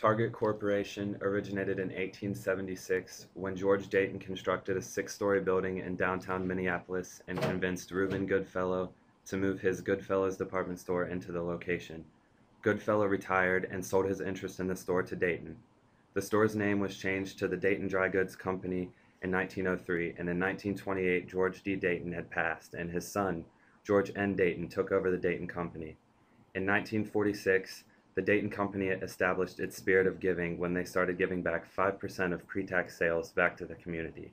Target Corporation originated in 1876 when George Dayton constructed a 6-story building in downtown Minneapolis and convinced Reuben Goodfellow to move his Goodfellows department store into the location. Goodfellow retired and sold his interest in the store to Dayton. The store's name was changed to the Dayton Dry Goods Company in 1903, and in 1928 George D. Dayton had passed, and his son, George N. Dayton, took over the Dayton Company. In 1946, the Dayton Company established its spirit of giving when they started giving back 5% of pre-tax sales back to the community.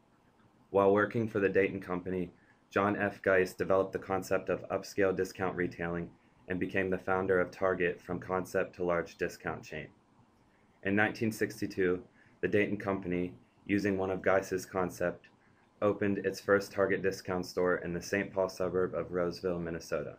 While working for the Dayton Company, John F. Geist developed the concept of upscale discount retailing and became the founder of Target from concept to large discount chain. In 1962, the Dayton Company, using one of Geist's concepts, opened its first Target discount store in the St. Paul suburb of Roseville, Minnesota.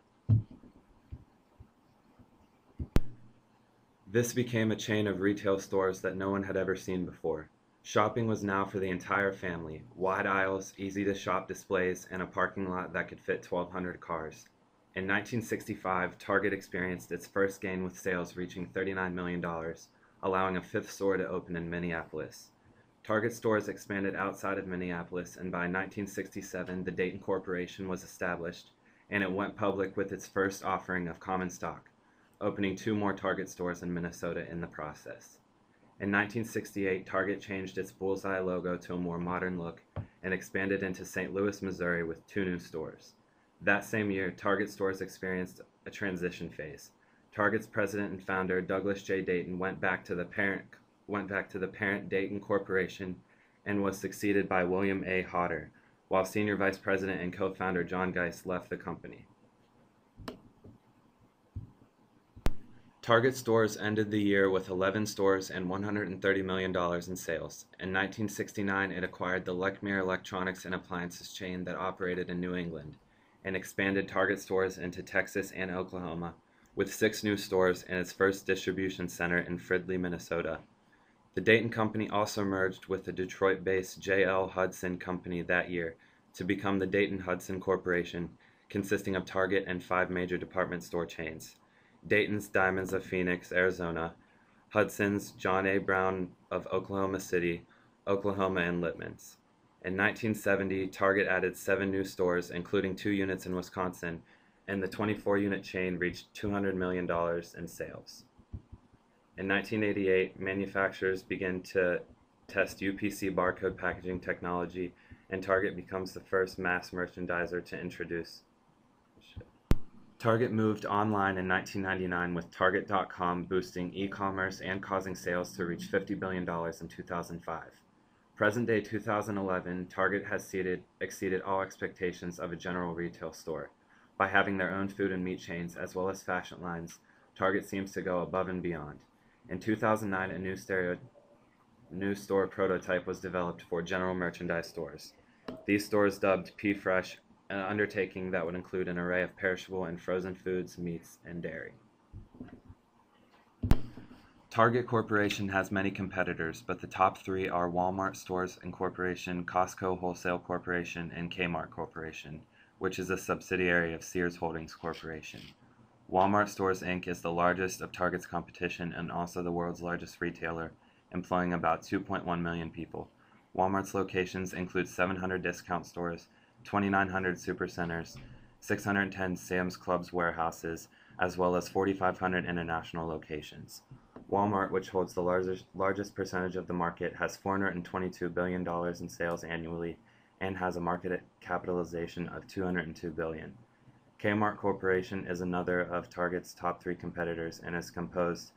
This became a chain of retail stores that no one had ever seen before. Shopping was now for the entire family, wide aisles, easy-to-shop displays, and a parking lot that could fit 1,200 cars. In 1965, Target experienced its first gain with sales reaching $39 million, allowing a 5th store to open in Minneapolis. Target stores expanded outside of Minneapolis, and by 1967, the Dayton Corporation was established, and it went public with its first offering of common stock, opening 2 more Target stores in Minnesota in the process. In 1968, Target changed its bullseye logo to a more modern look and expanded into St. Louis, Missouri with 2 new stores. That same year, Target stores experienced a transition phase. Target's president and founder, Douglas J. Dayton, went back to the parent Dayton Corporation and was succeeded by William A. Hodder, while senior vice president and co-founder John Geist left the company. Target stores ended the year with 11 stores and $130 million in sales. In 1969, it acquired the Lechmere electronics and appliances chain that operated in New England, and expanded Target stores into Texas and Oklahoma, with 6 new stores and its first distribution center in Fridley, Minnesota. The Dayton Company also merged with the Detroit-based J.L. Hudson Company that year to become the Dayton Hudson Corporation, consisting of Target and 5 major department store chains: Dayton's Diamonds of Phoenix, Arizona; Hudson's John A. Brown of Oklahoma City, Oklahoma, and Lippman's. In 1970, Target added 7 new stores, including 2 units in Wisconsin, and the 24-unit chain reached $200 million in sales. In 1988, manufacturers began to test UPC barcode packaging technology, and Target becomes the first mass merchandiser to introduce. Target moved online in 1999 with Target.com boosting e-commerce and causing sales to reach $50 billion in 2005. Present-day 2011, Target has exceeded all expectations of a general retail store. By having their own food and meat chains as well as fashion lines, Target seems to go above and beyond. In 2009, a new store prototype was developed for general merchandise stores. These stores, dubbed P-Fresh, an undertaking that would include an array of perishable and frozen foods, meats, and dairy. Target Corporation has many competitors, but the top 3 are Walmart Stores Incorporation, Costco Wholesale Corporation, and Kmart Corporation, which is a subsidiary of Sears Holdings Corporation. Walmart Stores Inc. is the largest of Target's competition and also the world's largest retailer, employing about 2.1 million people. Walmart's locations include 700 discount stores, 2,900 supercenters, 610 Sam's Club's warehouses, as well as 4,500 international locations. Walmart, which holds the largest percentage of the market, has $422 billion in sales annually and has a market capitalization of $202 billion. Kmart Corporation is another of Target's top 3 competitors and is composed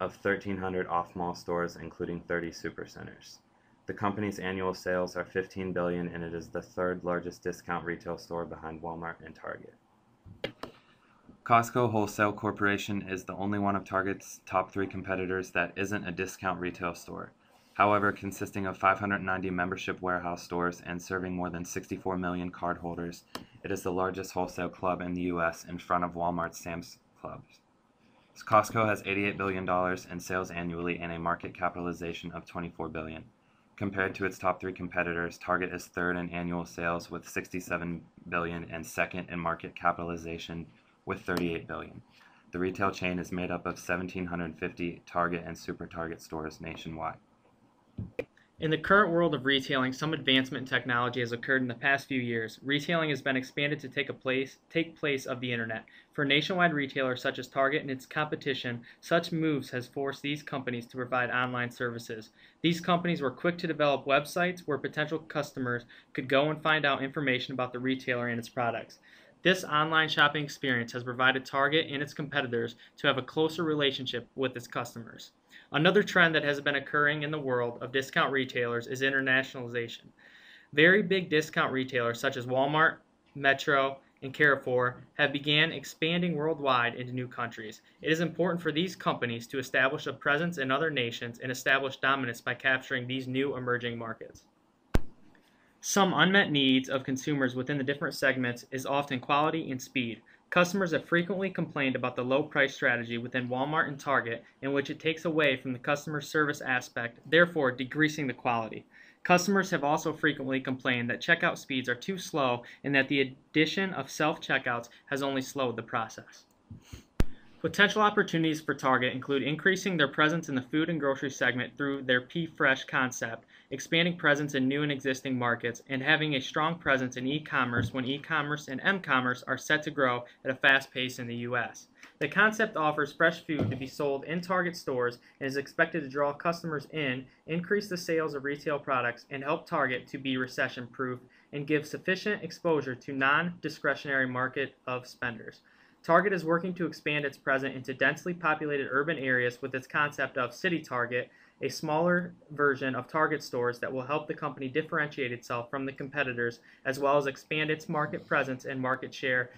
of 1,300 off-mall stores, including 30 supercenters. The company's annual sales are $15 billion, and it is the 3rd largest discount retail store behind Walmart and Target. Costco Wholesale Corporation is the only one of Target's top 3 competitors that isn't a discount retail store. However, consisting of 590 membership warehouse stores and serving more than 64 million cardholders, it is the largest wholesale club in the U.S. in front of Walmart's Sam's Club. Costco has $88 billion in sales annually and a market capitalization of $24 billion. Compared to its top 3 competitors, Target is 3rd in annual sales with $67 billion and 2nd in market capitalization with $38 billion. The retail chain is made up of 1,750 Target and Super Target stores nationwide. In the current world of retailing, some advancement in technology has occurred in the past few years. Retailing has been expanded to take place of the internet. For nationwide retailers such as Target and its competition, such moves has forced these companies to provide online services. These companies were quick to develop websites where potential customers could go and find out information about the retailer and its products. This online shopping experience has provided Target and its competitors to have a closer relationship with its customers. Another trend that has been occurring in the world of discount retailers is internationalization. Very big discount retailers such as Walmart, Metro, and Carrefour have began expanding worldwide into new countries. It is important for these companies to establish a presence in other nations and establish dominance by capturing these new emerging markets. Some unmet needs of consumers within the different segments is often quality and speed. Customers have frequently complained about the low price strategy within Walmart and Target, in which it takes away from the customer service aspect, therefore decreasing the quality. Customers have also frequently complained that checkout speeds are too slow and that the addition of self-checkouts has only slowed the process. Potential opportunities for Target include increasing their presence in the food and grocery segment through their P-Fresh concept, expanding presence in new and existing markets, and having a strong presence in e-commerce when e-commerce and m-commerce are set to grow at a fast pace in the U.S. The concept offers fresh food to be sold in Target stores and is expected to draw customers in, increase the sales of retail products, and help Target to be recession-proof and give sufficient exposure to non-discretionary market of spenders. Target is working to expand its presence into densely populated urban areas with its concept of City Target, a smaller version of Target stores that will help the company differentiate itself from the competitors as well as expand its market presence and market share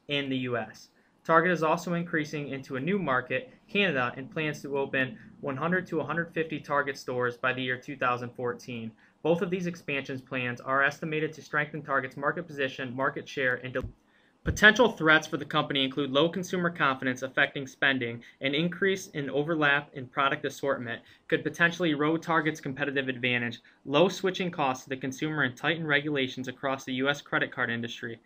in the U.S. Target is also increasing into a new market, Canada, and plans to open 100 to 150 Target stores by the year 2014. Both of these expansion plans are estimated to strengthen Target's market position, market share, and potential threats for the company include low consumer confidence affecting spending, an increase in overlap in product assortment could potentially erode Target's competitive advantage, low switching costs to the consumer, and tightened regulations across the U.S. credit card industry.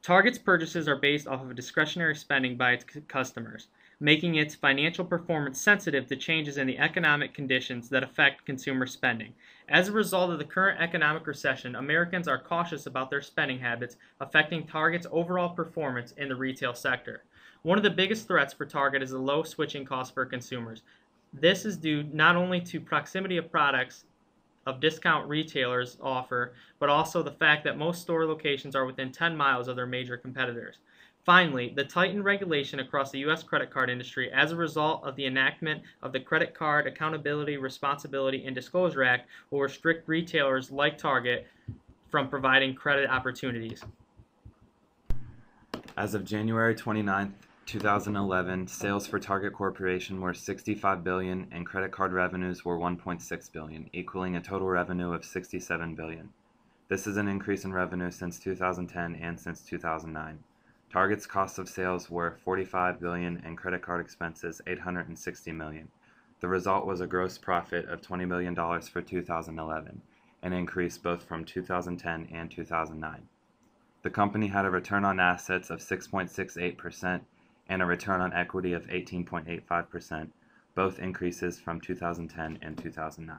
Target's purchases are based off of discretionary spending by its customers, making its financial performance sensitive to changes in the economic conditions that affect consumer spending. As a result of the current economic recession, Americans are cautious about their spending habits, affecting Target's overall performance in the retail sector. One of the biggest threats for Target is the low switching costs for consumers. This is due not only to proximity of products of discount retailers offer, but also the fact that most store locations are within 10 miles of their major competitors. Finally, the tightened regulation across the U.S. credit card industry as a result of the enactment of the Credit Card Accountability, Responsibility, and Disclosure Act will restrict retailers like Target from providing credit opportunities. As of January 29, 2011, sales for Target Corporation were $65 billion and credit card revenues were $1.6 billion, equaling a total revenue of $67 billion. This is an increase in revenue since 2010 and since 2009. Target's cost of sales were $45 billion and credit card expenses $860 million. The result was a gross profit of $20 million for 2011, an increase both from 2010 and 2009. The company had a return on assets of 6.68% and a return on equity of 18.85%, both increases from 2010 and 2009.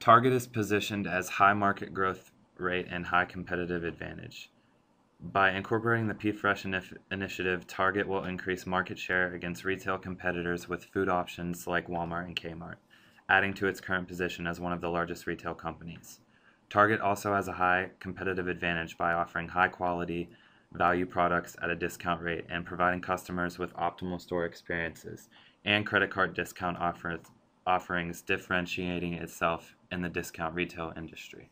Target is positioned as high market growth rate and high competitive advantage. By incorporating the P-Fresh initiative, Target will increase market share against retail competitors with food options like Walmart and Kmart, adding to its current position as one of the largest retail companies. Target also has a high competitive advantage by offering high-quality, value products at a discount rate and providing customers with optimal store experiences and credit card discount offerings, differentiating itself in the discount retail industry.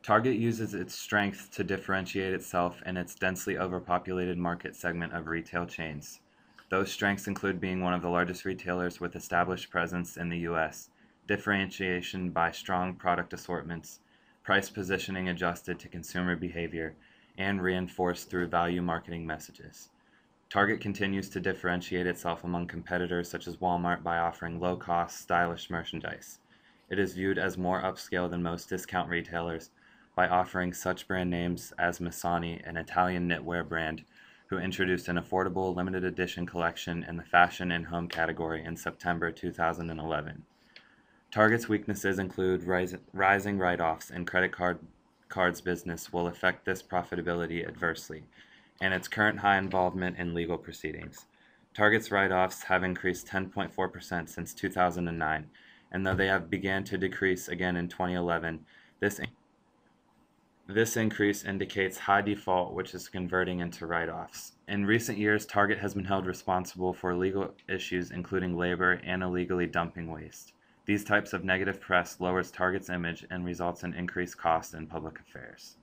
Target uses its strength to differentiate itself in its densely overpopulated market segment of retail chains. Those strengths include being one of the largest retailers with established presence in the U.S., differentiation by strong product assortments, price positioning adjusted to consumer behavior, and reinforced through value marketing messages. Target continues to differentiate itself among competitors such as Walmart by offering low-cost, stylish merchandise. It is viewed as more upscale than most discount retailers by offering such brand names as Missoni, an Italian knitwear brand, who introduced an affordable limited edition collection in the fashion and home category in September 2011. Target's weaknesses include rising write-offs, and credit cards business will affect this profitability adversely, and its current high involvement in legal proceedings. Target's write-offs have increased 10.4% since 2009, and though they have began to decrease again in 2011, this increase indicates high default, which is converting into write-offs. In recent years, Target has been held responsible for legal issues including labor and illegally dumping waste. These types of negative press lowers Target's image and results in increased costs in public affairs.